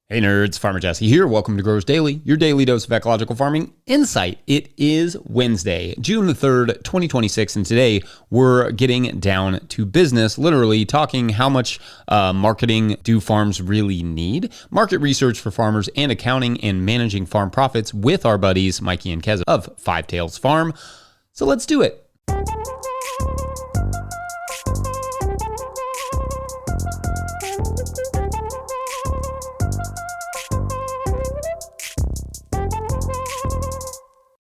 Hey nerds, Farmer Jesse here. Welcome to Growers Daily, your daily dose of ecological farming insight. It is Wednesday, June the 3rd, 2026, and today we're getting down to business, literally talking how much marketing do farms really need, market research for farmers, and accounting and managing farm profits with our buddies Mikey and Kez of Five Tails Farm. So let's do it.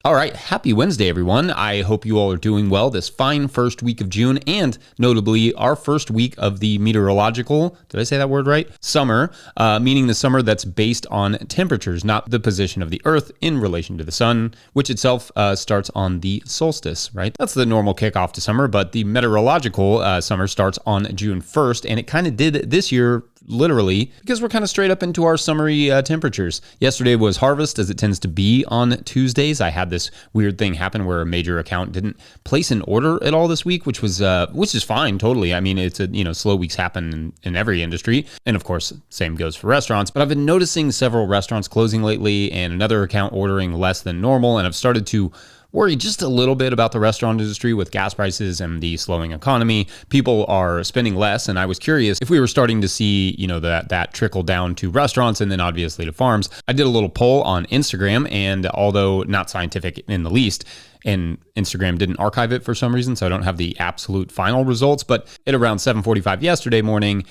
All right, happy Wednesday, everyone. I hope you all are doing well this fine first week of June, and notably our first week of the meteorological, did I say that word right? Summer, meaning the summer that's based on temperatures, not the position of the Earth in relation to the sun, which itself starts on the solstice, right? That's the normal kickoff to summer, but the meteorological summer starts on June 1st, and it kind of did this year literally, because we're kind of straight up into our summery temperatures. Yesterday was harvest, as it tends to be on Tuesdays. I had this weird thing happen where a major account didn't place an order at all this week, which is fine, totally. I mean, it's slow weeks happen in every industry, and of course, same goes for restaurants. But I've been noticing several restaurants closing lately, and another account ordering less than normal, and I've started to worry just a little bit about the restaurant industry with gas prices and the slowing economy. People are spending less, and I was curious if we were starting to see, that trickle down to restaurants and then obviously to farms. I did a little poll on Instagram, and although not scientific in the least, and Instagram didn't archive it for some reason, so I don't have the absolute final results, but at around 7:45 yesterday morning,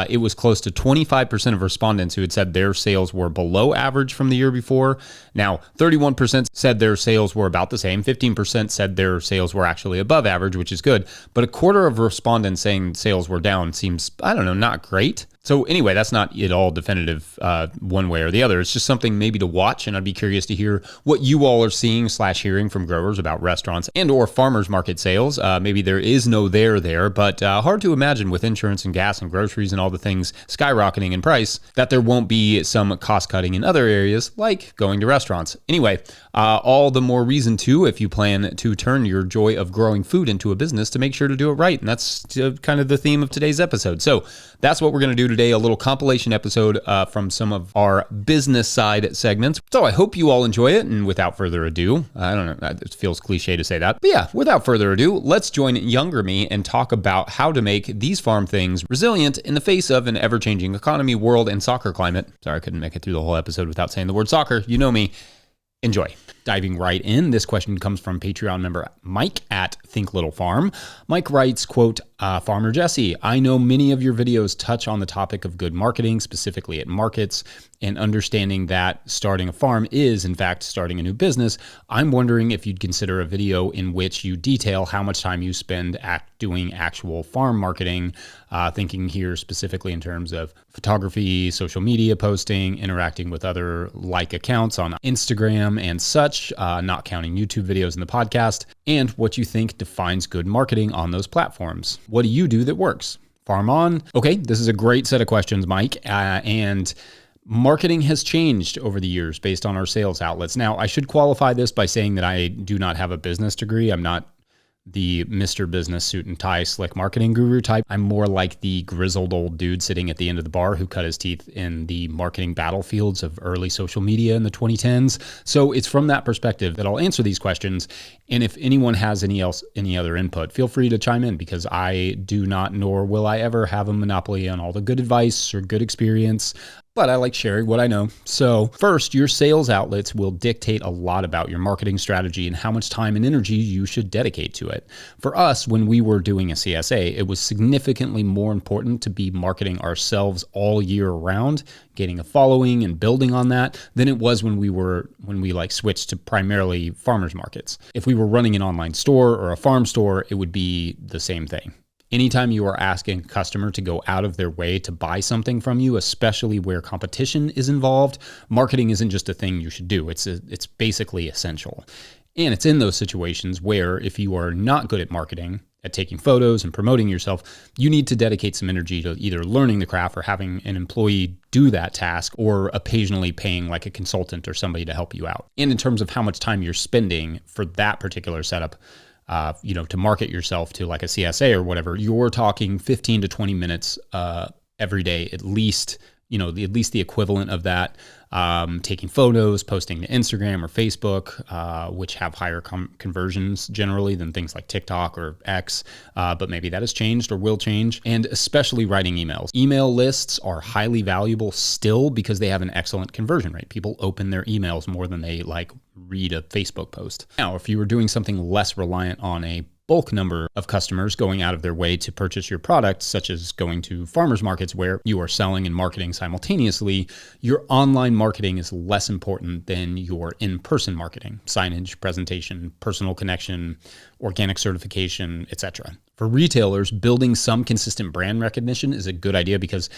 it was close to 25% of respondents who had said their sales were below average from the year before. Now, 31% said their sales were about the same, 15% said their sales were actually above average, which is good, but a quarter of respondents saying sales were down seems, not great. So anyway, that's not at all definitive one way or the other. It's just something maybe to watch, and I'd be curious to hear what you all are seeing / hearing from growers about restaurants and or farmers market sales. Maybe there is no there, but hard to imagine with insurance and gas and groceries and all the things skyrocketing in price that there won't be some cost cutting in other areas like going to restaurants. Anyway, all the more reason to, if you plan to turn your joy of growing food into a business, to make sure to do it right. And that's kind of the theme of today's episode. So that's what we're going to do today, a little compilation episode from some of our business side segments. So I hope you all enjoy it. And without further ado, I don't know, it feels cliche to say that, but yeah, without further ado, let's join younger me and talk about how to make these farm things resilient in the face of an ever-changing economy, world, and soccer climate. Sorry, I couldn't make it through the whole episode without saying the word soccer. You know me. Enjoy. Diving right in, this question comes from Patreon member Mike at Think Little Farm. Mike writes, quote, Farmer Jesse, I know many of your videos touch on the topic of good marketing, specifically at markets, and understanding that starting a farm is, in fact, starting a new business. I'm wondering if you'd consider a video in which you detail how much time you spend doing actual farm marketing, thinking here specifically in terms of photography, social media posting, interacting with other like accounts on Instagram and such, not counting YouTube videos in the podcast, and what you think defines good marketing on those platforms. What do you do that works? Farm on. Okay, this is a great set of questions, Mike, and marketing has changed over the years based on our sales outlets. Now, I should qualify this by saying that I do not have a business degree. I'm not the Mr. Business suit and tie slick marketing guru type. I'm more like the grizzled old dude sitting at the end of the bar who cut his teeth in the marketing battlefields of early social media in the 2010s. So it's from that perspective that I'll answer these questions. And if anyone has any other input, feel free to chime in, because I do not, nor will I ever have a monopoly on all the good advice or good experience, but I like sharing what I know. So first, your sales outlets will dictate a lot about your marketing strategy and how much time and energy you should dedicate to it. For us, when we were doing a CSA, it was significantly more important to be marketing ourselves all year round, gaining a following and building on that, than it was when we switched to primarily farmers markets. If we were running an online store or a farm store, it would be the same thing. Anytime you are asking a customer to go out of their way to buy something from you, especially where competition is involved, marketing isn't just a thing you should do. It's basically essential. And it's in those situations where if you are not good at marketing, at taking photos and promoting yourself, you need to dedicate some energy to either learning the craft or having an employee do that task, or occasionally paying like a consultant or somebody to help you out. And in terms of how much time you're spending for that particular setup, to market yourself to like a CSA or whatever, you're talking 15 to 20 minutes every day, at least at least the equivalent of that, taking photos, posting to Instagram or Facebook, which have higher conversions generally than things like TikTok or X, but maybe that has changed or will change, and especially writing emails. Email lists are highly valuable still because they have an excellent conversion rate. People open their emails more than they read a Facebook post. Now, if you were doing something less reliant on a bulk number of customers going out of their way to purchase your product, such as going to farmers markets where you are selling and marketing simultaneously, your online marketing is less important than your in-person marketing, signage, presentation, personal connection, organic certification, etc. For retailers, building some consistent brand recognition is a good idea because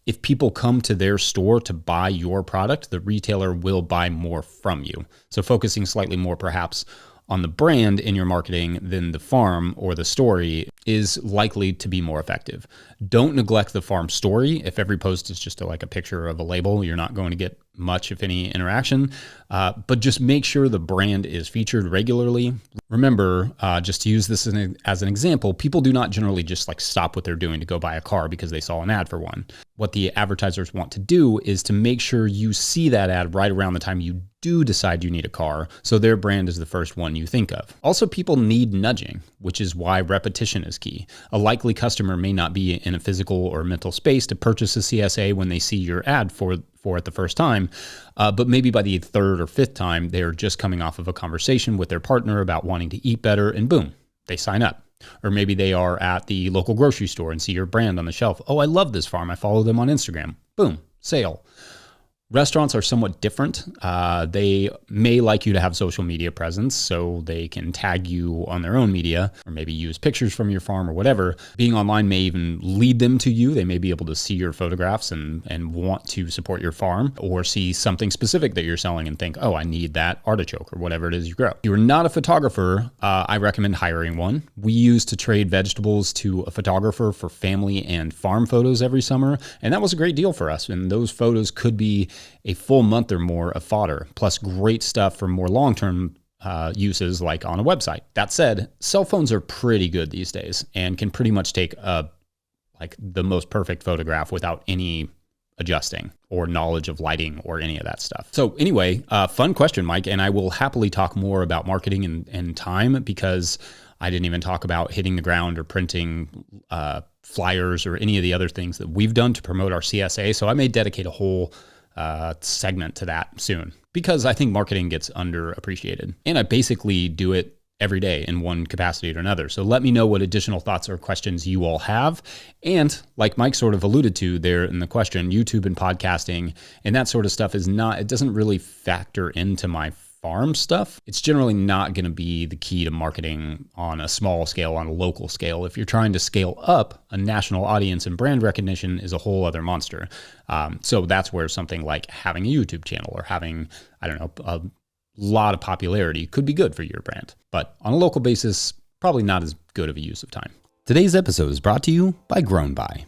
if people come to their store to buy your product, the retailer will buy more from you. So focusing slightly more perhaps on the brand in your marketing than the farm or the story is likely to be more effective. Don't neglect the farm story. If every post is just a picture of a label, you're not going to get much, if any, interaction. But just make sure the brand is featured regularly. Remember, just to use this as an example, people do not generally just stop what they're doing to go buy a car because they saw an ad for one. What the advertisers want to do is to make sure you see that ad right around the time you do decide you need a car, so their brand is the first one you think of. Also, people need nudging, which is why repetition is key. A likely customer may not be in a physical or mental space to purchase a CSA when they see your ad for it the first time, but maybe by the third or fifth time, they're just coming off of a conversation with their partner about wanting to eat better, and boom, they sign up. Or maybe they are at the local grocery store and see your brand on the shelf. Oh, I love this farm. I follow them on Instagram. Boom, sale. Restaurants are somewhat different. They may like you to have social media presence, so they can tag you on their own media or maybe use pictures from your farm or whatever. Being online may even lead them to you. They may be able to see your photographs and want to support your farm, or see something specific that you're selling and think, oh, I need that artichoke or whatever it is you grow. If you're not a photographer, I recommend hiring one. We used to trade vegetables to a photographer for family and farm photos every summer, and that was a great deal for us. And those photos could be a full month or more of fodder, plus great stuff for more long-term uses like on a website. That said, cell phones are pretty good these days and can pretty much take the most perfect photograph without any adjusting or knowledge of lighting or any of that stuff. So anyway, fun question, Mike, and I will happily talk more about marketing in time, because I didn't even talk about hitting the ground or printing flyers or any of the other things that we've done to promote our CSA. So I may dedicate a whole segment to that soon, because I think marketing gets underappreciated, and I basically do it every day in one capacity or another. So let me know what additional thoughts or questions you all have. And like Mike sort of alluded to there in the question, YouTube and podcasting and that sort of stuff it doesn't really factor into my farm stuff. It's generally not going to be the key to marketing on a small scale, on a local scale. If you're trying to scale up, a national audience and brand recognition is a whole other monster. So that's where something like having a YouTube channel or having, a lot of popularity could be good for your brand. But on a local basis, probably not as good of a use of time. Today's episode is brought to you by Grown By.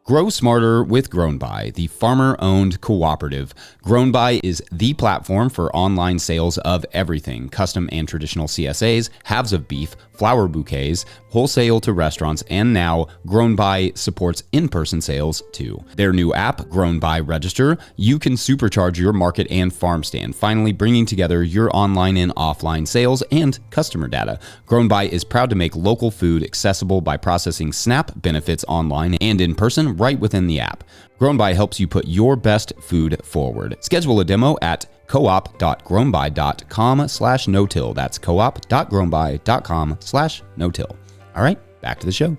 Grow smarter with Grown By, the farmer-owned cooperative. Grown By is the platform for online sales of everything: custom and traditional CSAs, halves of beef, flower bouquets, wholesale to restaurants, and now Grown By supports in-person sales too. Their new app, Grown By Register, you can supercharge your market and farm stand, finally bringing together your online and offline sales and customer data. Grown By is proud to make local food accessible by processing SNAP benefits online and in person right within the app. Grown By helps you put your best food forward. Schedule a demo at coop.grownby.com/no-till. That's coop.grownby.com/no-till. All right, back to the show.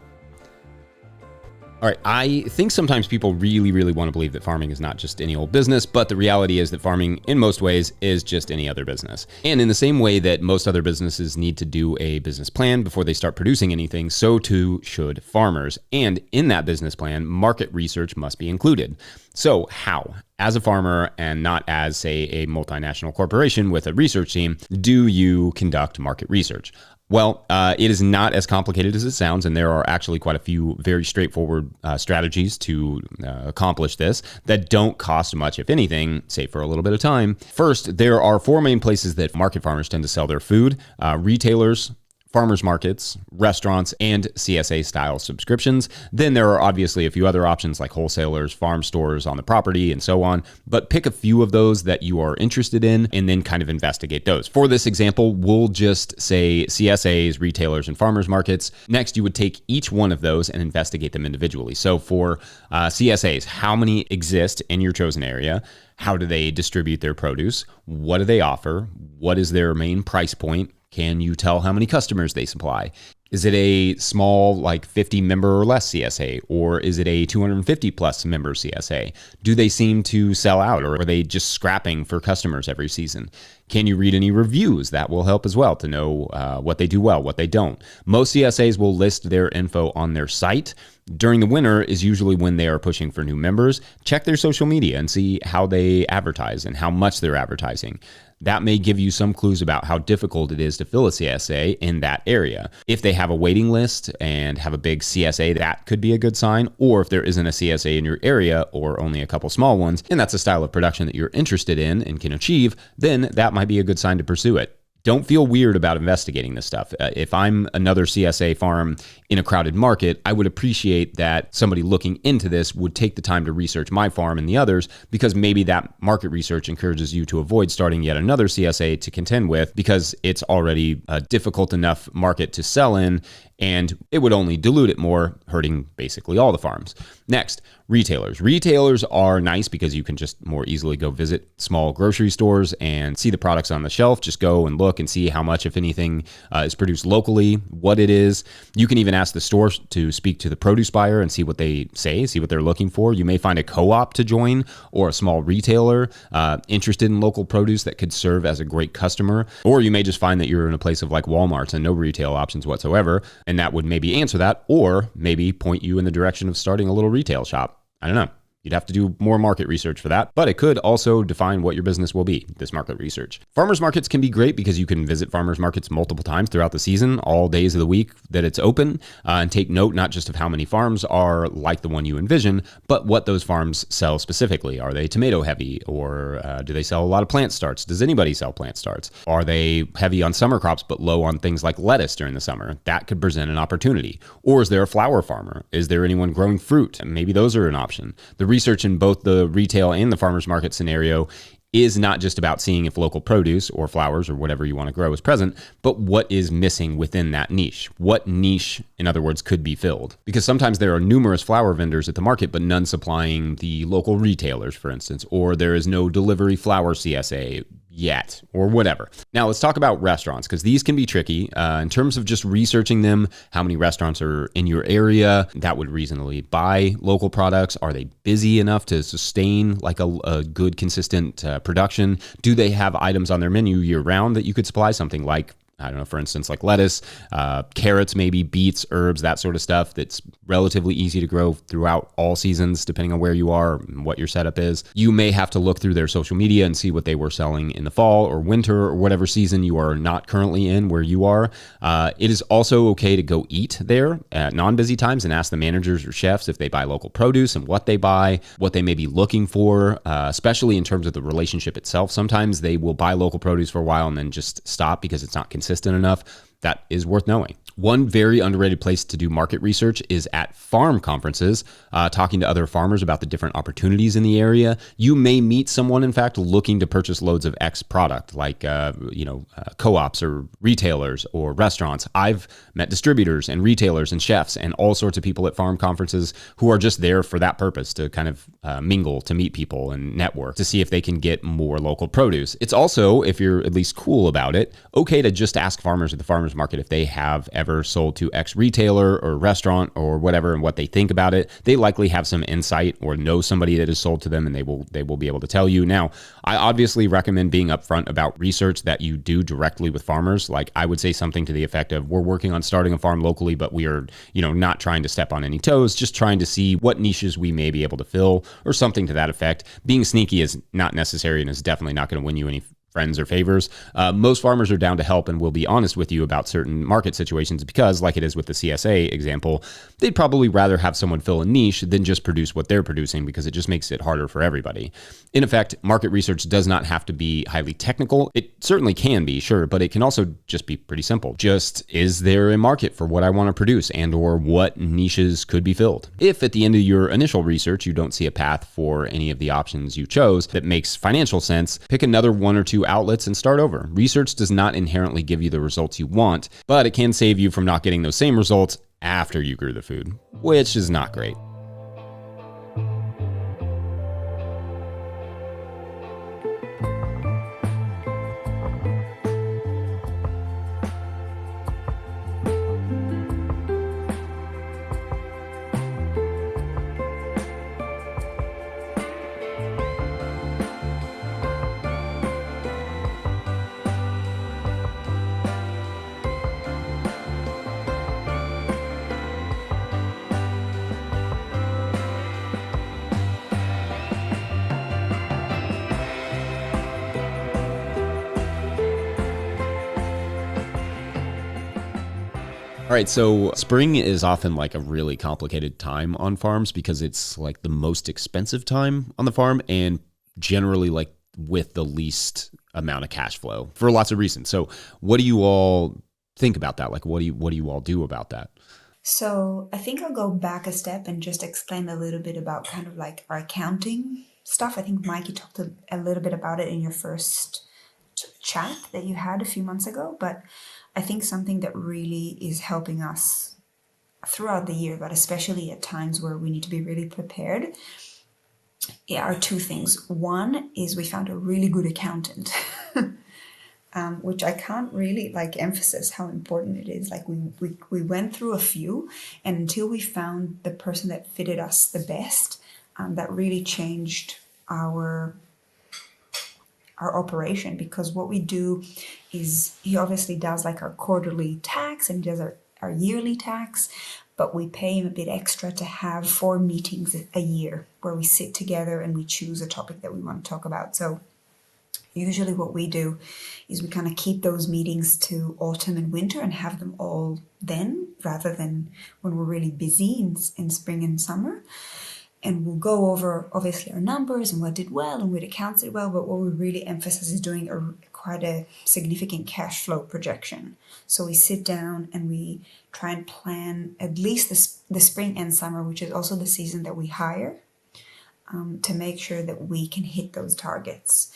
All right, I think sometimes people really, really want to believe that farming is not just any old business, but the reality is that farming in most ways is just any other business. And in the same way that most other businesses need to do a business plan before they start producing anything, so too should farmers. And in that business plan, market research must be included. So how, as a farmer and not as, say, a multinational corporation with a research team, do you conduct market research? Well, it is not as complicated as it sounds, and there are actually quite a few very straightforward strategies to accomplish this that don't cost much, if anything, save for a little bit of time. First, there are four main places that market farmers tend to sell their food: retailers, farmers markets, restaurants, and CSA style subscriptions. Then there are obviously a few other options like wholesalers, farm stores on the property, and so on. But pick a few of those that you are interested in and then kind of investigate those. For this example, we'll just say CSAs, retailers, and farmers markets. Next, you would take each one of those and investigate them individually. So for CSAs, how many exist in your chosen area? How do they distribute their produce? What do they offer? What is their main price point? Can you tell how many customers they supply? Is it a small, like 50 member or less CSA, or is it a 250 plus member CSA? Do they seem to sell out, or are they just scrapping for customers every season? Can you read any reviews? That will help as well to know what they do well, what they don't. Most CSAs will list their info on their site. During the winter is usually when they are pushing for new members. Check their social media and see how they advertise and how much they're advertising. That may give you some clues about how difficult it is to fill a CSA in that area. If they have a waiting list and have a big CSA, that could be a good sign. Or if there isn't a CSA in your area or only a couple small ones, and that's a style of production that you're interested in and can achieve, then that might be a good sign to pursue it. Don't feel weird about investigating this stuff. If I'm another CSA farm in a crowded market, I would appreciate that somebody looking into this would take the time to research my farm and the others, because maybe that market research encourages you to avoid starting yet another CSA to contend with because it's already a difficult enough market to sell in, and it would only dilute it more, hurting basically all the farms. Next, retailers. Retailers are nice because you can just more easily go visit small grocery stores and see the products on the shelf. Just go and look and see how much, if anything, is produced locally, what it is. You can even ask the store to speak to the produce buyer and see what they say, see what they're looking for. You may find a co-op to join or a small retailer interested in local produce that could serve as a great customer. Or you may just find that you're in a place of like Walmart's and no retail options whatsoever, and that would maybe answer that, or maybe point you in the direction of starting a little retail shop. I don't know. You'd have to do more market research for that, but it could also define what your business will be, this market research. Farmers markets can be great because you can visit farmers markets multiple times throughout the season, all days of the week that it's open, and take note not just of how many farms are like the one you envision, but what those farms sell specifically. Are they tomato heavy, or do they sell a lot of plant starts? Does anybody sell plant starts? Are they heavy on summer crops but low on things like lettuce during the summer? That could present an opportunity. Or is there a flower farmer? Is there anyone growing fruit? Maybe those are an option. The research in both the retail and the farmers market scenario is not just about seeing if local produce or flowers or whatever you want to grow is present, but what is missing within that niche. What niche, in other words, could be filled? Because sometimes there are numerous flower vendors at the market, but none supplying the local retailers, for instance, or there is no delivery flower CSA yet, or whatever. Now let's talk about restaurants, because these can be tricky in terms of just researching them. How many restaurants are in your area that would reasonably buy local products? Are they busy enough to sustain like a good, consistent production? Do they have items on their menu year round that you could supply? Something like, I don't know, for instance, like lettuce, carrots, maybe beets, herbs, that sort of stuff that's relatively easy to grow throughout all seasons, depending on where you are and what your setup is. You may have to look through their social media and see what they were selling in the fall or winter or whatever season you are not currently in where you are. It is also okay to go eat there at non-busy times and ask the managers or chefs if they buy local produce and what they buy, what they may be looking for, especially in terms of the relationship itself. Sometimes they will buy local produce for a while and then just stop because it's not consistent enough. That is worth knowing. One very underrated place to do market research is at farm conferences, talking to other farmers about the different opportunities in the area. You may meet someone, in fact, looking to purchase loads of X product, like co-ops or retailers or restaurants. I've met distributors and retailers and chefs and all sorts of people at farm conferences who are just there for that purpose, to kind of mingle, to meet people and network, to see if they can get more local produce. It's also, if you're at least cool about it, okay to just ask farmers at the farmers market if they have ever sold to X retailer or restaurant or whatever and what they think about it. They likely have some insight or know somebody that has sold to them, and they will be able to tell you. Now, I obviously recommend being upfront about research that you do directly with farmers. Like, I would say something to the effect of, we're working on starting a farm locally, but we are, not trying to step on any toes, just trying to see what niches we may be able to fill, or something to that effect. Being sneaky is not necessary and is definitely not going to win you any friends or favors. Most farmers are down to help and will be honest with you about certain market situations because, like it is with the CSA example, they'd probably rather have someone fill a niche than just produce what they're producing because it just makes it harder for everybody. In effect, market research does not have to be highly technical. It certainly can be, sure, but it can also just be pretty simple. Just, is there a market for what I want to produce and or what niches could be filled? If at the end of your initial research you don't see a path for any of the options you chose that makes financial sense, pick another one or two outlets and start over. Research does not inherently give you the results you want, but it can save you from not getting those same results after you grew the food, which is not great. All right, so spring is often like a really complicated time on farms because it's like the most expensive time on the farm and generally like with the least amount of cash flow for lots of reasons. So what do you all think about that? Like what do you all do about that? So I think I'll go back a step and just explain a little bit about kind of like our accounting stuff. I think Mikey talked a little bit about it in your first chat that you had a few months ago, but I think something that really is helping us throughout the year, but especially at times where we need to be really prepared, are two things. One is we found a really good accountant, which I can't really like emphasize how important it is. Like we went through a few, and until we found the person that fitted us the best, that really changed our operation, because what we do is he obviously does like our quarterly tax and he does our yearly tax, but we pay him a bit extra to have 4 meetings a year where we sit together and we choose a topic that we want to talk about. So usually what we do is we kind of keep those meetings to autumn and winter and have them all then rather than when we're really busy in spring and summer. And we'll go over obviously our numbers and what did well and what accounts did well, but what we really emphasize is doing quite a significant cash flow projection. So we sit down and we try and plan at least the spring and summer, which is also the season that we hire, to make sure that we can hit those targets.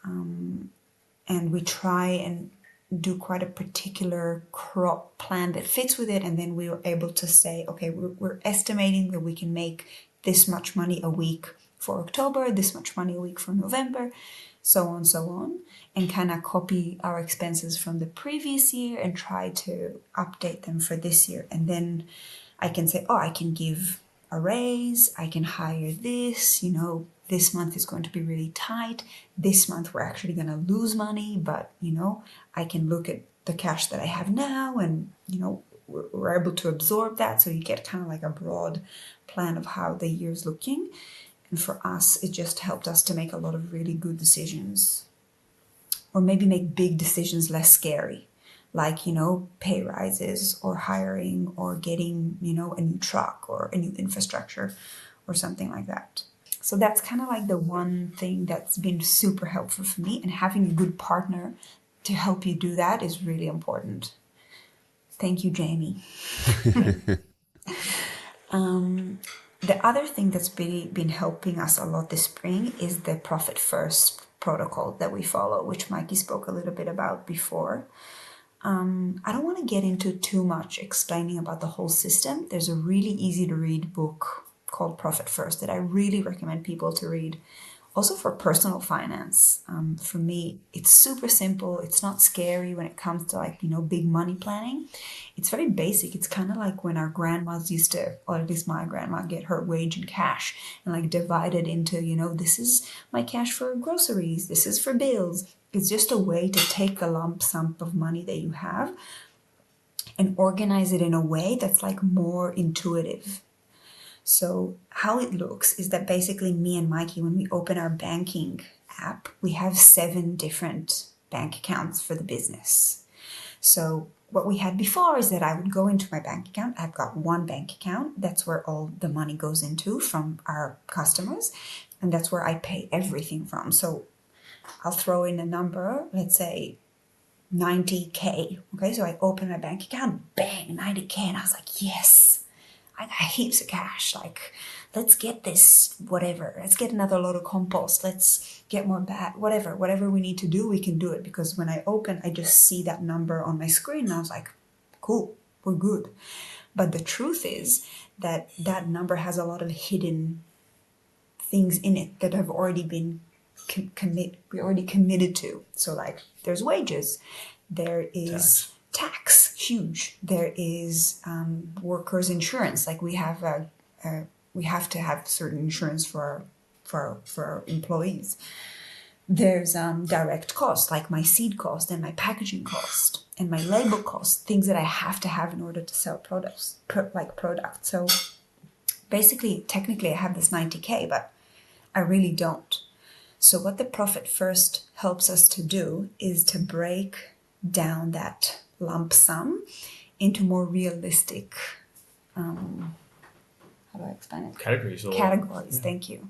And we try and do quite a particular crop plan that fits with it. And then we were able to say, okay, we're estimating that we can make this much money a week for October, this much money a week for November, so on, and kind of copy our expenses from the previous year and try to update them for this year. And then I can say, oh, I can give a raise, I can hire this, this month is going to be really tight. This month we're actually going to lose money, but, I can look at the cash that I have now and, we're able to absorb that. So you get kind of like a broad plan of how the year's looking. And for us, it just helped us to make a lot of really good decisions, or maybe make big decisions less scary, like, pay rises or hiring or getting, a new truck or a new infrastructure or something like that. So that's kind of like the one thing that's been super helpful for me, and having a good partner to help you do that is really important. Thank you, Jamie. The other thing that's really been helping us a lot this spring is the Profit First protocol that we follow, which Mikey spoke a little bit about before. I don't want to get into too much explaining about the whole system. There's a really easy to read book called Profit First that I really recommend people to read. Also for personal finance. For me, it's super simple. It's not scary when it comes to big money planning. It's very basic. It's kind of like when our grandmas used to, or at least my grandma, get her wage in cash and divide it into, this is my cash for groceries. This is for bills. It's just a way to take a lump sum of money that you have and organize it in a way that's more intuitive. So how it looks is that basically me and Mikey, when we open our banking app, we have 7 different bank accounts for the business. So what we had before is that I would go into my bank account. I've got one bank account. That's where all the money goes into from our customers. And that's where I pay everything from. So I'll throw in a number, let's say 90K. Okay, so I open my bank account, bang, 90K. And I was like, yes, I got heaps of cash. Like, let's get this, whatever. Let's get another load of compost. Let's get more whatever we need to do, we can do it. Because when I open, I just see that number on my screen and I was like, cool, we're good. But the truth is that that number has a lot of hidden things in it that have already been committed to. So like there's wages, there is tax, huge. There is workers' insurance. Like we have to have certain insurance for our employees. There's direct costs like my seed cost and my packaging cost and my label cost, things that I have to have in order to sell products. So basically, technically, I have this 90K, but I really don't. So what the Profit First helps us to do is to break down that lump sum into more realistic, how do I explain it? Categories. Thank you.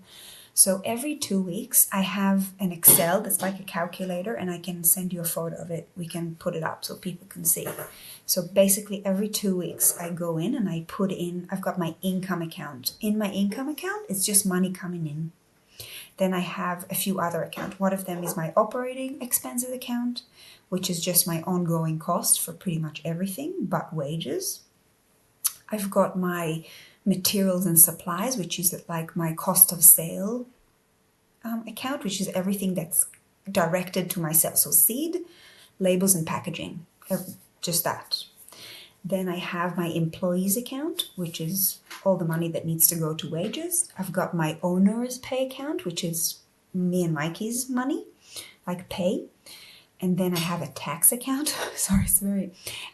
So every 2 weeks, I have an Excel that's like a calculator, and I can send you a photo of it. We can put it up so people can see. So basically, every 2 weeks, I go in and I put in, I've got my income account. In my income account, it's just money coming in. Then I have a few other accounts. One of them is my operating expenses account, which is just my ongoing cost for pretty much everything but wages. I've got my materials and supplies, which is like my cost of sale account, which is everything that's directed to myself. So seed, labels, and packaging, just that. Then I have my employees account, which is all the money that needs to go to wages. I've got my owner's pay account, which is me and Mikey's money, like pay. And then I have a tax account.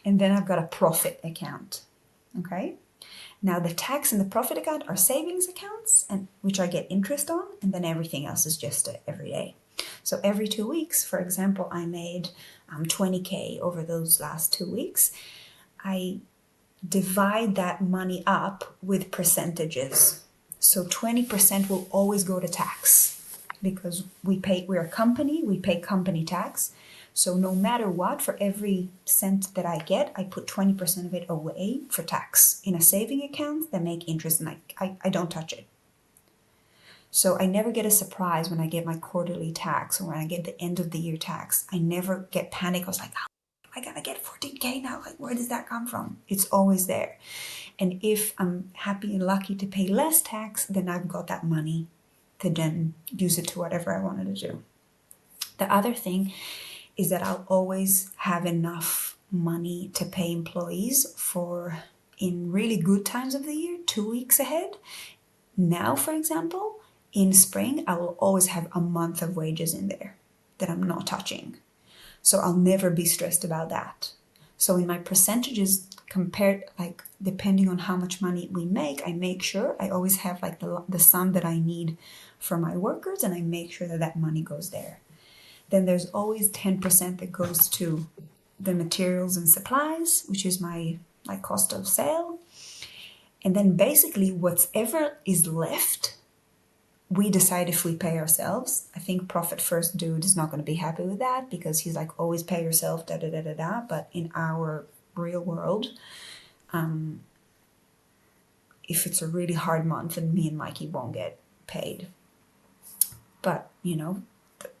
And then I've got a profit account. Okay. Now the tax and the profit account are savings accounts, and which I get interest on, and then everything else is just every day. So every 2 weeks, for example, I made 20K over those last 2 weeks. I divide that money up with percentages. So 20% will always go to tax because we're a company, we pay company tax. So no matter what, for every cent that I get, I put 20% of it away for tax in a saving account that make interest, and I don't touch it. So I never get a surprise when I get my quarterly tax or when I get the end of the year tax. I never get panic. I was like, I gotta get 14K now. Like, where does that come from? It's always there. And if I'm happy and lucky to pay less tax, then I've got that money to then use it to whatever I wanted to do. The other thing is that I'll always have enough money to pay employees for, in really good times of the year, 2 weeks ahead. Now, for example, in spring, I will always have a month of wages in there that I'm not touching. So I'll never be stressed about that. So in my percentages compared, like depending on how much money we make, I make sure I always have like the sum that I need for my workers, and I make sure that that money goes there. Then there's always 10% that goes to the materials and supplies, which is my cost of sale. And then basically whatever is left, we decide if we pay ourselves. I think Profit First dude is not going to be happy with that because he's like, always pay yourself, da-da-da-da-da. But in our real world, if it's a really hard month, then me and Mikey won't get paid. But, you know,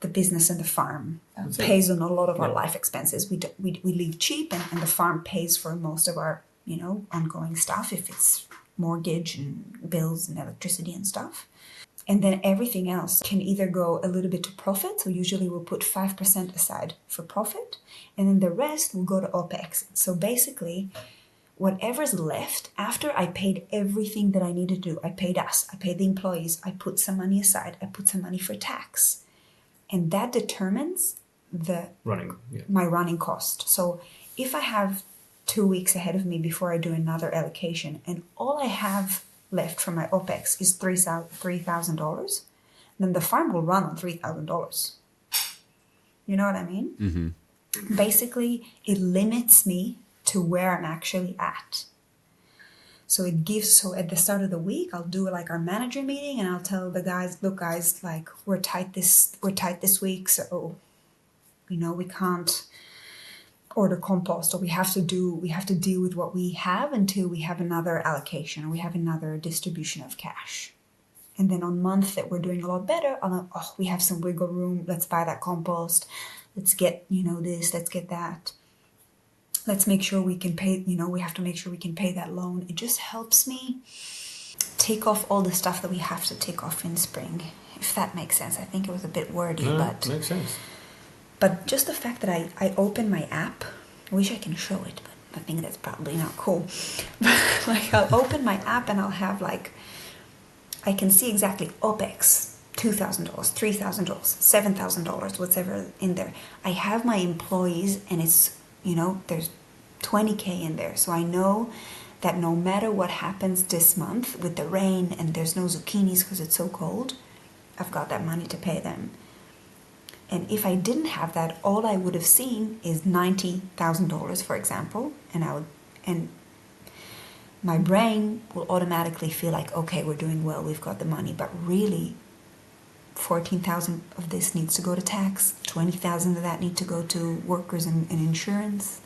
the business and the farm pays on a lot of our life expenses. We live cheap, and the farm pays for most of our, you know, ongoing stuff, if it's mortgage and bills and electricity and stuff. And then everything else can either go a little bit to profit. So usually we'll put 5% aside for profit, and then the rest will go to OPEX. So basically, whatever's left after I paid everything that I need to do, I paid us, I paid the employees, I put some money aside, I put some money for tax. And that determines my running cost. So if I have 2 weeks ahead of me before I do another allocation, and all I have left for my OPEX is $3,000, then the farm will run on $3,000. You know what I mean? Mm-hmm. Basically, it limits me to where I'm actually at. So at the start of the week, I'll do like our manager meeting, and I'll tell the guys, look guys, like we're tight this week, so we can't order compost, or we have to deal with what we have until we have another allocation, or we have another distribution of cash. And then on month that we're doing a lot better, we have some wiggle room, let's buy that compost, let's get this, let's get that. Let's make sure we can pay, we have to make sure we can pay that loan. It just helps me take off all the stuff that we have to take off in spring, if that makes sense. I think it was a bit wordy, but makes sense. But just the fact that I open my app, I wish I can show it, but I think that's probably not cool. Like I'll open my app and I'll have I can see exactly OPEX, $2,000, $3,000, $7,000, whatever in there. I have my employees, and it's, there's $20K in there. So I know that no matter what happens this month with the rain and there's no zucchinis because it's so cold, I've got that money to pay them. And if I didn't have that, all I would have seen is $90,000, for example, and my brain will automatically feel like, okay, we're doing well, we've got the money, but really, 14,000 of this needs to go to tax, 20,000 of that need to go to workers and insurance.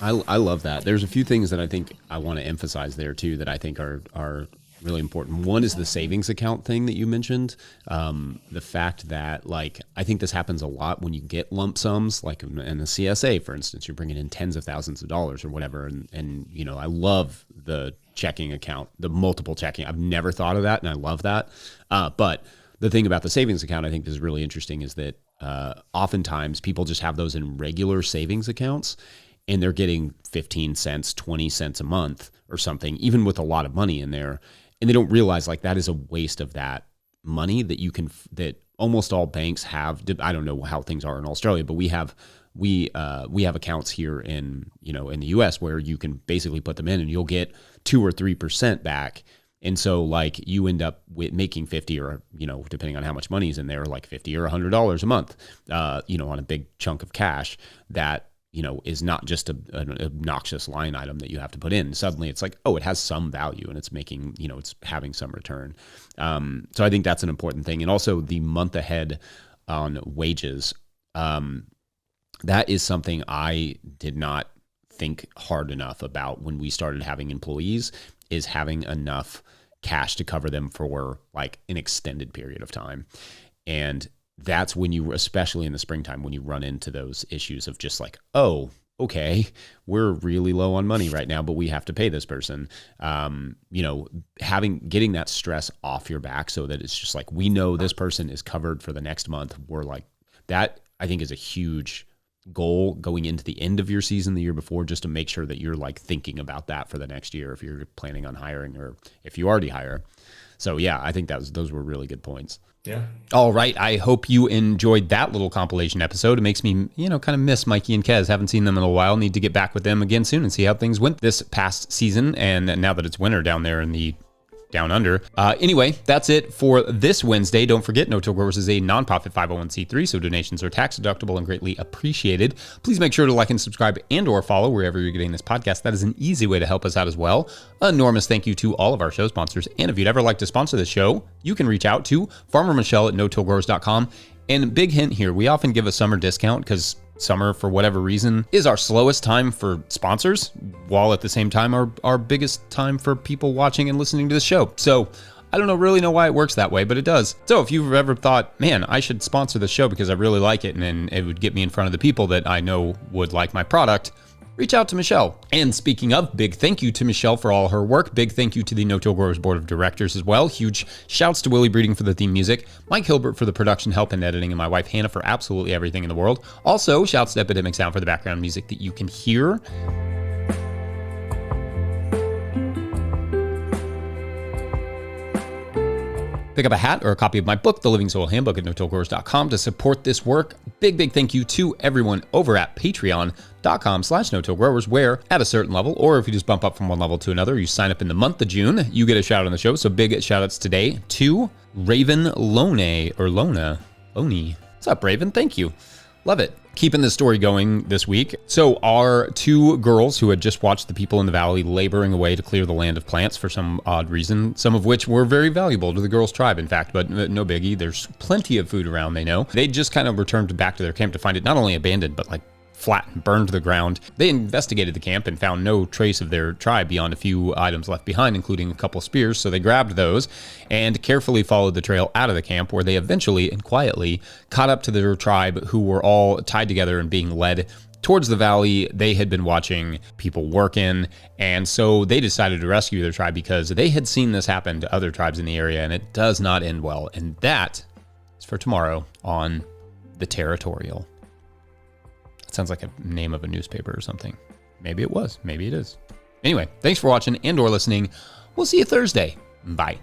I love that. There's a few things that I think I want to emphasize there too that I think are really important. One is the savings account thing that you mentioned. The fact that I think this happens a lot when you get lump sums, like in the CSA, for instance, you're bringing in tens of thousands of dollars or whatever. And I love the checking account, the multiple checking. I've never thought of that, and I love that. But the thing about the savings account I think is really interesting is that oftentimes people just have those in regular savings accounts, and they're getting 15 cents, 20 cents a month or something, even with a lot of money in there. And they don't realize that is a waste of that money that almost all banks have. I don't know how things are in Australia, but we have accounts here in the US where you can basically put them in and you'll get 2 or 3% back. And so you end up with making 50 or, depending on how much money is in there, like $50 or $100 a month, on a big chunk of cash that, is not just an obnoxious line item that you have to put in. Suddenly it's like, it has some value and it's making, it's having some return. So I think that's an important thing. And also the month ahead on wages, that is something I did not think hard enough about when we started having employees, is having enough cash to cover them for an extended period of time. And that's when you, especially in the springtime, when you run into those issues of just okay, we're really low on money right now, but we have to pay this person. Getting that stress off your back so that it's just we know this person is covered for the next month. We're that, I think, is a huge goal going into the end of your season the year before, just to make sure that you're thinking about that for the next year if you're planning on hiring or if you already hire. So yeah, I think those were really good points. Yeah. All right. I hope you enjoyed that little compilation episode. It makes me, kind of miss Mikey and Kez. Haven't seen them in a while. Need to get back with them again soon and see how things went this past season. And now that it's winter down there in the down under. Anyway, that's it for this Wednesday. Don't forget, No Till Growers is a nonprofit 501c3, so donations are tax deductible and greatly appreciated. Please make sure to like and subscribe and or follow wherever you're getting this podcast. That is an easy way to help us out as well. Enormous thank you to all of our show sponsors. And if you'd ever like to sponsor the show, you can reach out to Farmer Michelle at notillgrowers.com. And big hint here, we often give a summer discount because summer, for whatever reason, is our slowest time for sponsors, while at the same time our biggest time for people watching and listening to the show. So I don't really know why it works that way, but it does. So if you've ever thought, man, I should sponsor the show because I really like it, and then it would get me in front of the people that I know would like my product, reach out to Michelle. And speaking of, big thank you to Michelle for all her work. Big thank you to the No Till Growers Board of Directors as well. Huge shouts to Willie Breeding for the theme music, Mike Hilbert for the production help and editing, and my wife Hannah for absolutely everything in the world. Also, shouts to Epidemic Sound for the background music that you can hear. Pick up a hat or a copy of my book, The Living Soul Handbook, at no-till-growers.com to support this work. Big thank you to everyone over at patreon.com/no-till-growers, where at a certain level, or if you just bump up from one level to another, you sign up in the month of June, you get a shout out on the show. So big shout outs today to Raven Lone, or Lona. Loney. What's up, Raven? Thank you. Love it. Keeping this story going this week. So our two girls who had just watched the people in the valley laboring away to clear the land of plants for some odd reason, some of which were very valuable to the girls' tribe, in fact, but no biggie. There's plenty of food around, they know. They just kind of returned back to their camp to find it not only abandoned, but like flat and burned to the ground. They investigated the camp and found no trace of their tribe beyond a few items left behind, including a couple spears. So they grabbed those and carefully followed the trail out of the camp, where they eventually and quietly caught up to their tribe, who were all tied together and being led towards the valley they had been watching people work in. And so they decided to rescue their tribe because they had seen this happen to other tribes in the area, and it does not end well. And that is for tomorrow on The Territorial. Sounds like a name of a newspaper or something. Maybe it was. Maybe it is. Anyway, thanks for watching and or listening. We'll see you Thursday. Bye.